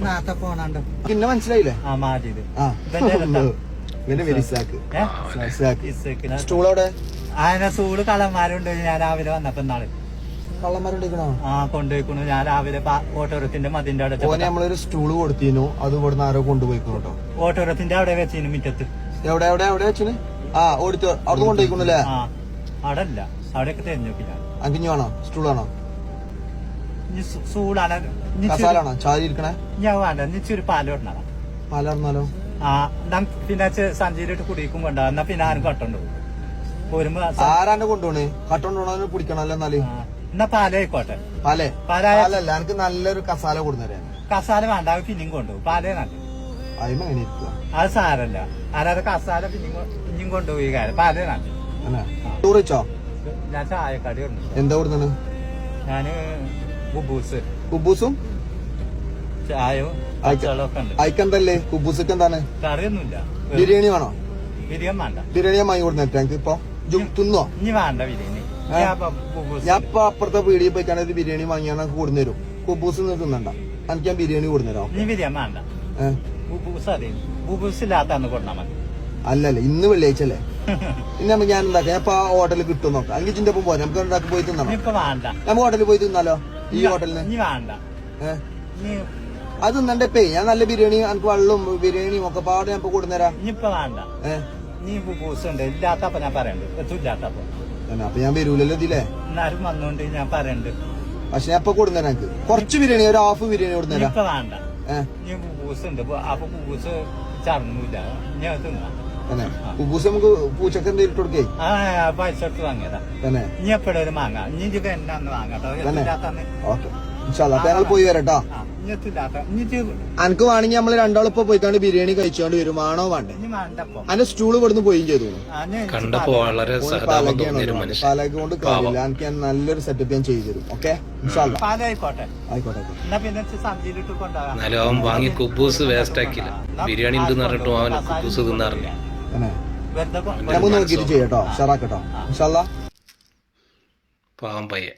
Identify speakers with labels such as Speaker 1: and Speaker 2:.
Speaker 1: നേരത്തെ പോണുണ്ട്.
Speaker 2: പിന്നെ മനസ്സിലായില്ലേ?
Speaker 1: ആ മാജിത്.
Speaker 2: സ്റ്റൂളോടെ
Speaker 1: അതിനെ സ്റ്റൂള് കള്ളന്മാരുണ്ട്. ഞാൻ രാവിലെ വന്നപ്പോ നാളെ
Speaker 2: കള്ളന്മാരുണ്ടോ?
Speaker 1: ആ കൊണ്ടുപോയിക്കണു. ഞാൻ രാവിലെ ഓട്ടോറത്തിന്റെ മതിന്റെ അവിടെ
Speaker 2: നമ്മളൊരു സ്റ്റൂള് കൊടുത്തിരുന്നു. അത് ഇവിടുന്ന് ആരോ കൊണ്ടുപോയിക്കോട്ടോ.
Speaker 1: ഓട്ടോറത്തിന്റെ അവിടെ വെച്ചിരുന്നു മുറ്റത്ത്.
Speaker 2: എവിടെ എവിടെ എവിടെ വെച്ചിന്? ആ ഓടിച്ചോ അവിടെ കൊണ്ടുപോയിക്കണല്ലേ?
Speaker 1: ആ അവിടെ അല്ല, അവിടെയൊക്കെ തെരഞ്ഞു നോക്കി ഞാൻ.
Speaker 2: അങ്കിഞ്ഞു വേണോ സ്റ്റൂളാണോ
Speaker 1: സ്റ്റൂളാണ്
Speaker 2: കസാലാണോ ചാരി ഇരിക്കണേ?
Speaker 1: ഞാൻ വേണ്ട, നിച്ചൊരു പാലോടണ
Speaker 2: പാലാർന്നാലോ?
Speaker 1: ആ പിന്നെ സഞ്ചിയിലിട്ട് കുടിക്കും കൊണ്ടാ. എന്നാ പിന്നെ ആരും കട്ടുണ്ടോ പോരുമ്പോ
Speaker 2: ആരാണ്ട് കൊണ്ടുപോണേ? കട്ടോണ്ടോ കുടിക്കണല്ലോ? എന്നാല്
Speaker 1: എന്നാ പാലായിക്കോട്ടെ.
Speaker 2: പാലല്ല എനിക്ക് നല്ലൊരു കസാല കൊടുന്നേരാ.
Speaker 1: കസാല വേണ്ട, പിന്നെയും കൊണ്ടുപോകും. പാലേ നല്ല
Speaker 2: അതിമെങ്ങനെ ഇരിക്കുക?
Speaker 1: അത് സാരല്ല. ആരാതെ കസാല പിന്നെയും കൊണ്ടുപോയി കാര്യം. പാലേ നല്ല.
Speaker 2: ടൂറിച്ചോ?
Speaker 1: ഞാൻ ചായക്കടി ഉണ്ട്.
Speaker 2: എന്താ കൊടുത്താണ്?
Speaker 1: ഞാന്
Speaker 2: കുബൂസും
Speaker 1: ചായവും ഒക്കെ ഉണ്ട്.
Speaker 2: അയക്കെന്തല്ലേ കുബൂസൊക്കെ എന്താണ്?
Speaker 1: കറിയൊന്നുമില്ല.
Speaker 2: ബിരിയാണി വേണോ?
Speaker 1: ബിരിയാണി വേണ്ട.
Speaker 2: ബിരിയാണി ഞാൻ വാങ്ങി കൊടുത്തേക്ക് എനിക്ക് ഇപ്പൊ തിന്നോ?
Speaker 1: ഇനി വേണ്ട ബിരിയാണി.
Speaker 2: ഞാൻ ഇപ്പൊ അപ്പുറത്തെ പീടിയിൽ പോയിക്കാണ് ഒരു ബിരിയാണി വാങ്ങിയാൽ കൊടുന്നു തരും. കുബൂസ് തിന്നണ്ട, എനിക്ക് ഞാൻ ബിരിയാണി കൊടുന്നേരോ?
Speaker 1: ഇനി ബിരിയാണി വേണ്ട. ബുബൂസ് അറിയും. ബുബൂസ് ഇല്ലാത്തന്ന് കൊടുത്താൽ മതി.
Speaker 2: അല്ലല്ലേ ഇന്ന് വെള്ളിയാഴ്ച അല്ലേ? ഇന്ന് നമുക്ക് ഞാൻ ഉണ്ടാക്കാം. ഞാൻ ഇപ്പൊ ആ ഹോട്ടലിൽ കിട്ടും നോക്കാം. അല്ലെങ്കിൽ ചിന്റെ ഒപ്പം പോരാ. നമുക്ക് ഉണ്ടാക്കി പോയി തിന്നണം. നമുക്ക് ഹോട്ടലിൽ പോയി തിന്നാലോ? ഈ ഹോട്ടലിന്
Speaker 1: വേണ്ട.
Speaker 2: അത് തിന്നണ്ടേ? ഞാൻ നല്ല ബിരിയാണി എനിക്ക് വെള്ളവും ബിരിയാണിയും ഒക്കെ പാടെ ഞാൻ കൊടുന്നേരാ.
Speaker 1: ഇനിയിപ്പൊ വേണ്ട. നീ ബുബൂസ് ഉണ്ട് ഇല്ലാത്തപ്പോ ഞാൻ പറയണ്ട്. എത്തില്ലാത്തപ്പോ
Speaker 2: അപ്പൊ ഞാൻ വരൂലല്ലോ ഇതിലേ.
Speaker 1: എന്നാലും വന്നോണ്ട് ഞാൻ പറയണ്ട്.
Speaker 2: പക്ഷെ ഞാൻ ഇപ്പൊ കൊടുന്നേരാ. എനിക്ക് കുറച്ച് ബിരിയാണി, ഒരു ഹാഫ് ബിരിയാണി കൊടുന്നേരാ.
Speaker 1: ഇപ്പൊ വേണ്ട. നീ ബുബൂസ് ഉണ്ട്. അപ്പൊ ബുബൂസ് ചറങ്ങൂല. ഞാൻ തിന്നാ.
Speaker 2: കുബൂസ് നമുക്ക് പൂച്ചക്ക് എന്തെങ്കിലും ഇട്ട് കൊടുക്കേ?
Speaker 1: പൈസ എടുത്ത് വാങ്ങിയതാ. ഇനി എപ്പോഴും വാങ്ങാം. ഇനി ഇത് എന്നാന്ന് വാങ്ങാട്ടോ.
Speaker 2: ഓക്കെ ഞങ്ങൾ പോയി വരട്ടോ. അനക്ക് വേണമെങ്കിൽ നമ്മള് രണ്ടാളും ഇപ്പൊ പോയിക്കാണ്ട് ബിരിയാണി കഴിച്ചോണ്ട് വരും. വേണോ വേണ്ടേ? അതിന്റെ സ്റ്റൂള് ഇവിടുന്ന് പോയും ചെയ്തു. പാലാക്കി കൊണ്ട് കാര്യമില്ല. എനിക്ക് ഞാൻ നല്ലൊരു സെറ്റപ്പ് ഞാൻ ചെയ്തു തരും. ഓക്കെ
Speaker 1: ആയിക്കോട്ടെ.
Speaker 3: അവൻ വാങ്ങി കുബൂസ് വേസ്റ്റ് ആക്കില്ല. ബിരിയാണി ഉണ്ടെന്ന് പറഞ്ഞിട്ടും അവൻ കുബൂസ് തിന്നാറില്ല.
Speaker 2: നമുക്ക് നോക്കിയിട്ട് ചെയ്യാട്ടോ. ഷറാക്കട്ടോ. ഇൻഷാല്ലാ.
Speaker 3: പാവം പയ്യ.